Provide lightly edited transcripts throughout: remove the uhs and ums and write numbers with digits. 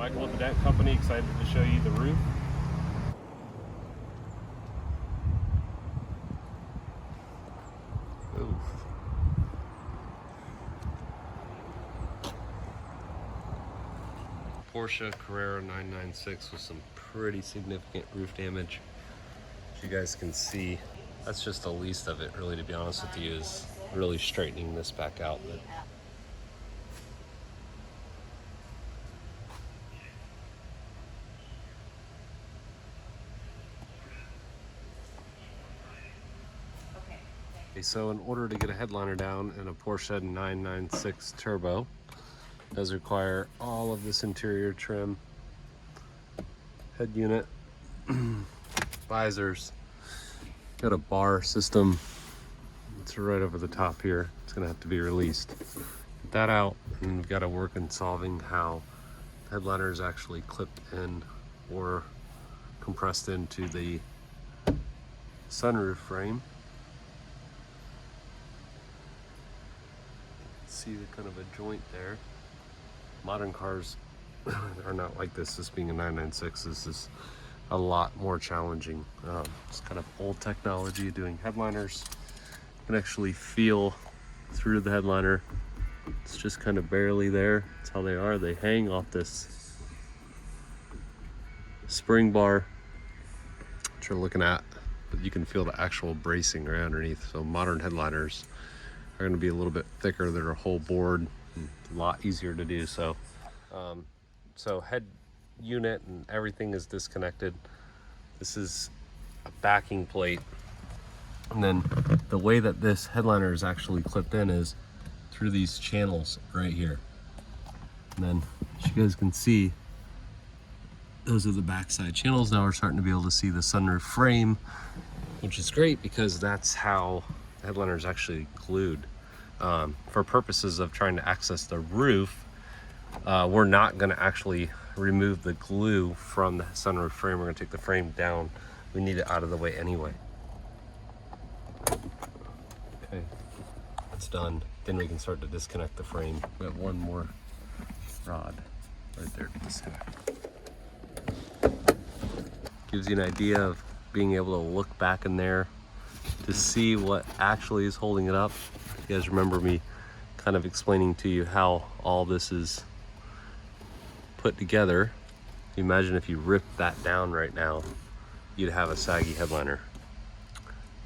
Michael with the Dent Company, excited to show you the roof. Oof. Porsche Carrera 996 with some pretty significant roof damage. As you guys can see, that's just the least of it, really, to be honest with you, is really straightening this back out. But so in order to get a headliner down in a Porsche 996 Turbo, it does require all of this interior trim, head unit, visors, got a bar system. It's right over the top here. It's gonna have to be released. Get that out, and we've got to work in solving how the headliner is actually clipped in or compressed into the sunroof frame. See the kind of a joint there. Modern cars are not like this. This being a 996, this is a lot more challenging. It's kind of old technology doing headliners. You can actually feel through the headliner. It's just kind of barely there. That's how they are. They hang off this spring bar that you're looking at, but you can feel the actual bracing right underneath. So modern headliners are going to be a little bit thicker. They're a whole board, a lot easier to do. So head unit and everything is disconnected. This is a backing plate, and then the way that this headliner is actually clipped in is through these channels right here. And then, as you guys can see, those are the backside channels. Now we're starting to be able to see the sunroof frame, which is great because that's how the headliner is actually glued. For purposes of trying to access the roof, we're not going to actually remove the glue from the sunroof frame. We're going to take the frame down. We need it out of the way anyway. Okay, that's done. Then we can start to disconnect the frame. We have one more rod right there to disconnect. Gives you an idea of being able to look back in there to see what actually is holding it up. You guys remember me kind of explaining to you how all this is put together. Imagine if you ripped that down right now, you'd have a saggy headliner,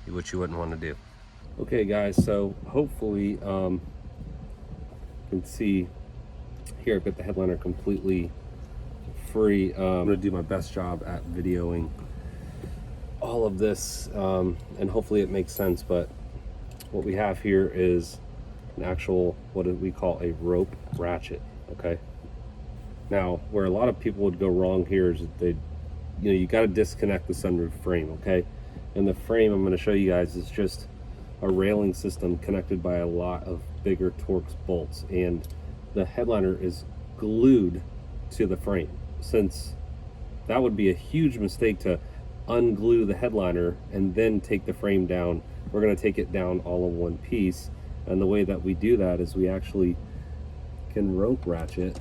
which you wouldn't want to do. Okay guys, so hopefully you can see here I've got the headliner completely free. I'm gonna do my best job at videoing all of this, and hopefully it makes sense. But what we have here is an actual, what we call a rope ratchet. Okay, now where a lot of people would go wrong here is that you got to disconnect the sunroof frame. Okay, and the frame I'm going to show you guys is just a railing system connected by a lot of bigger Torx bolts, and the headliner is glued to the frame. Since that would be a huge mistake to unglue the headliner and then take the frame down, we're going to take it down all in one piece. And the way that we do that is we actually can rope ratchet,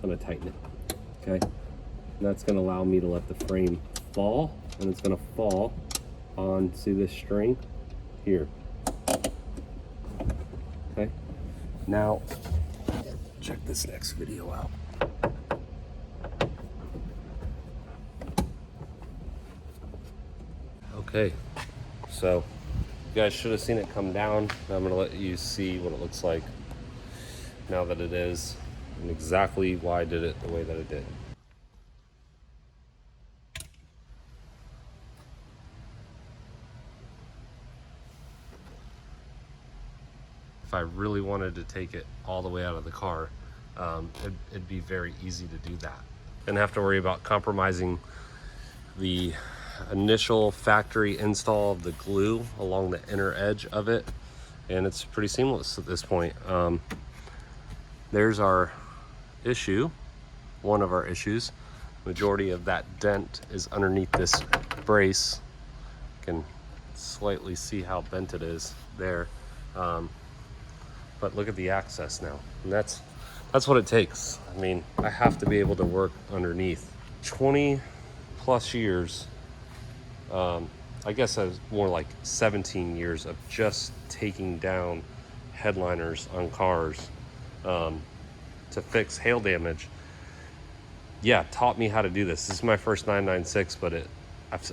kind of tighten it. Okay, and that's going to allow me to let the frame fall, and it's going to fall on, see this string here. Okay, now check this next video out. Okay, so you guys should have seen it come down. I'm going to let you see what it looks like now that it is, and exactly why I did it the way that it did. If I really wanted to take it all the way out of the car, it'd be very easy to do that. Didn't have to worry about compromising the initial factory install of the glue along the inner edge of it, and it's pretty seamless at this point. There's our issue, one of our issues. Majority of that dent is underneath this brace. You can slightly see how bent it is there, but look at the access now, and that's that's what it takes. I mean, I have to be able to work underneath. 20 plus years, I guess I was more like 17 years of just taking down headliners on cars to fix hail damage. Yeah, taught me how to do this. This is my first 996, but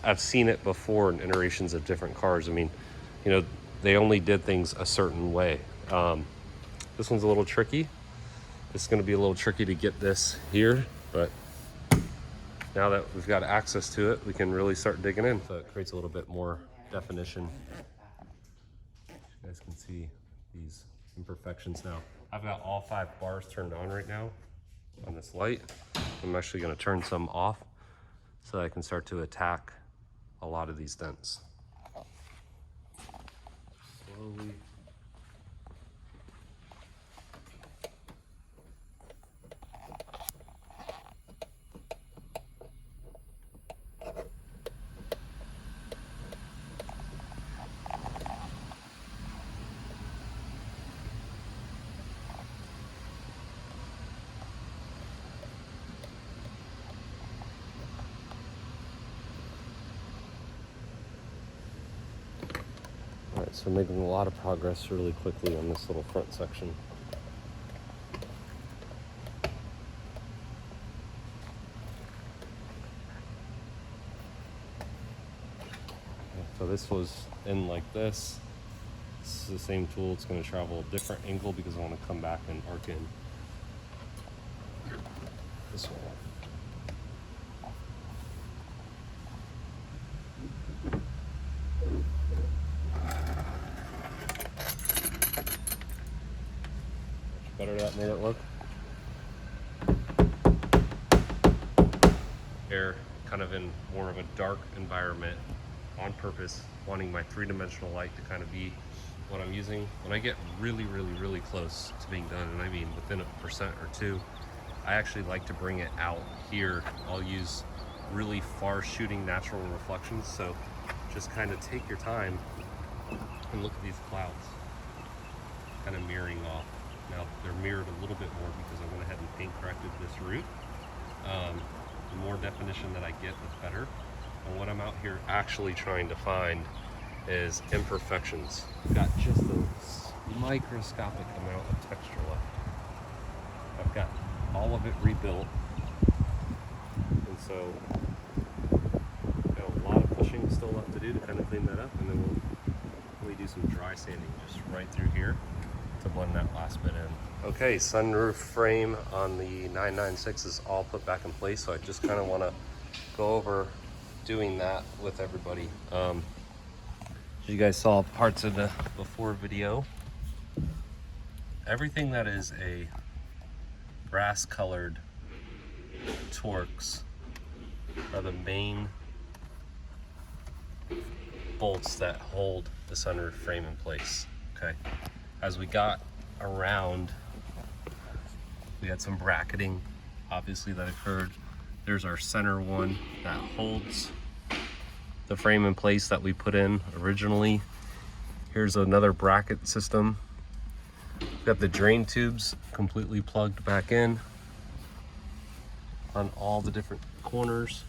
I've seen it before in iterations of different cars. I mean, you know, they only did things a certain way. This one's a little tricky. It's going to be a little tricky to get this here, but now that we've got access to it, we can really start digging in. So it creates a little bit more definition. You guys can see these imperfections now. I've got all 5 bars turned on right now on this light. I'm actually going to turn some off so that I can start to attack a lot of these dents. Slowly. Alright, so making a lot of progress really quickly on this little front section. So this was in like this. This is the same tool. It's going to travel a different angle because I want to come back and arc in this way. Much better that made it look. Here, kind of in more of a dark environment on purpose, wanting my 3-dimensional light to kind of be what I'm using. When I get really, really, really close to being done, and I mean within 1% or 2, I actually like to bring it out here. I'll use really far shooting natural reflections. So just kind of take your time and look at these clouds kind of mirroring off. Now they're mirrored a little bit more because I went ahead and paint corrected this root. The more definition that I get, the better. And what I'm out here actually trying to find is imperfections. I've got just a microscopic amount of texture left. I've got all of it rebuilt, and so got a lot of pushing still left to do to kind of clean that up, and then we'll really do some dry sanding just right through here to blend that last bit in. Okay, sunroof frame on the 996 is all put back in place, so I just kind of want to go over doing that with everybody. You guys saw parts of the before video. Everything that is a brass colored Torx are the main bolts that hold the sunroof frame in place. Okay, as we got around, we had some bracketing obviously that occurred. There's our center one that holds the frame in place that we put in originally. Here's another bracket system. We've got the drain tubes completely plugged back in on all the different corners.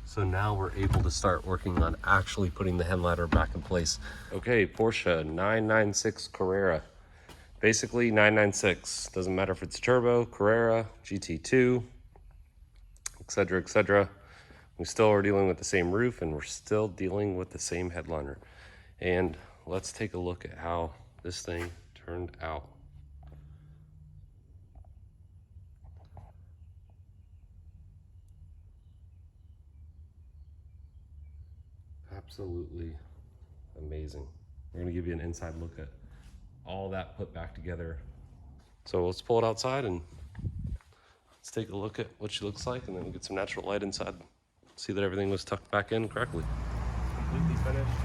So now we're able to start working on actually putting the headliner back in place. Okay, Porsche 996 Carrera. Basically 996, doesn't matter if it's turbo, Carrera, GT2, etc., etc. We still are dealing with the same roof, and we're still dealing with the same headliner. And let's take a look at how this thing turned out. Absolutely amazing. We're gonna give you an inside look at all that put back together. So let's pull it outside and let's take a look at what she looks like, and then we'll get some natural light inside. See that everything was tucked back in correctly. Completely finished.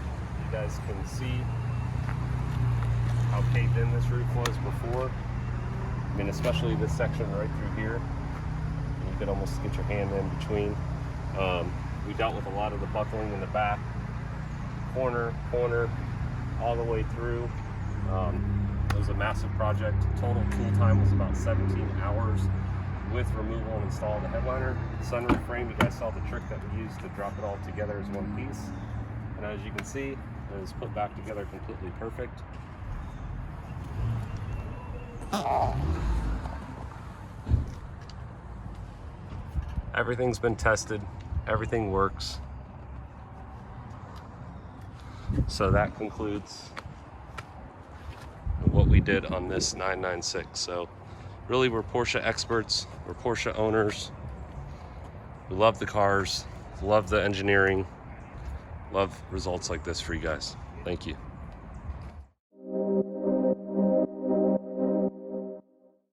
You guys can see how caved in this roof was before. I mean, especially this section right through here. You could almost get your hand in between. We dealt with a lot of the buckling in the back, corner, all the way through. It was a massive project. Total tool time was about 17 hours with removal and install of the headliner. Sunroof frame, you guys saw the trick that we used to drop it all together as one piece. And as you can see, it is put back together completely perfect. Everything's been tested, everything works. So that concludes what we did on this 996. So really, we're Porsche experts, we're Porsche owners. We love the cars, love the engineering, love results like this for you guys. Thank you.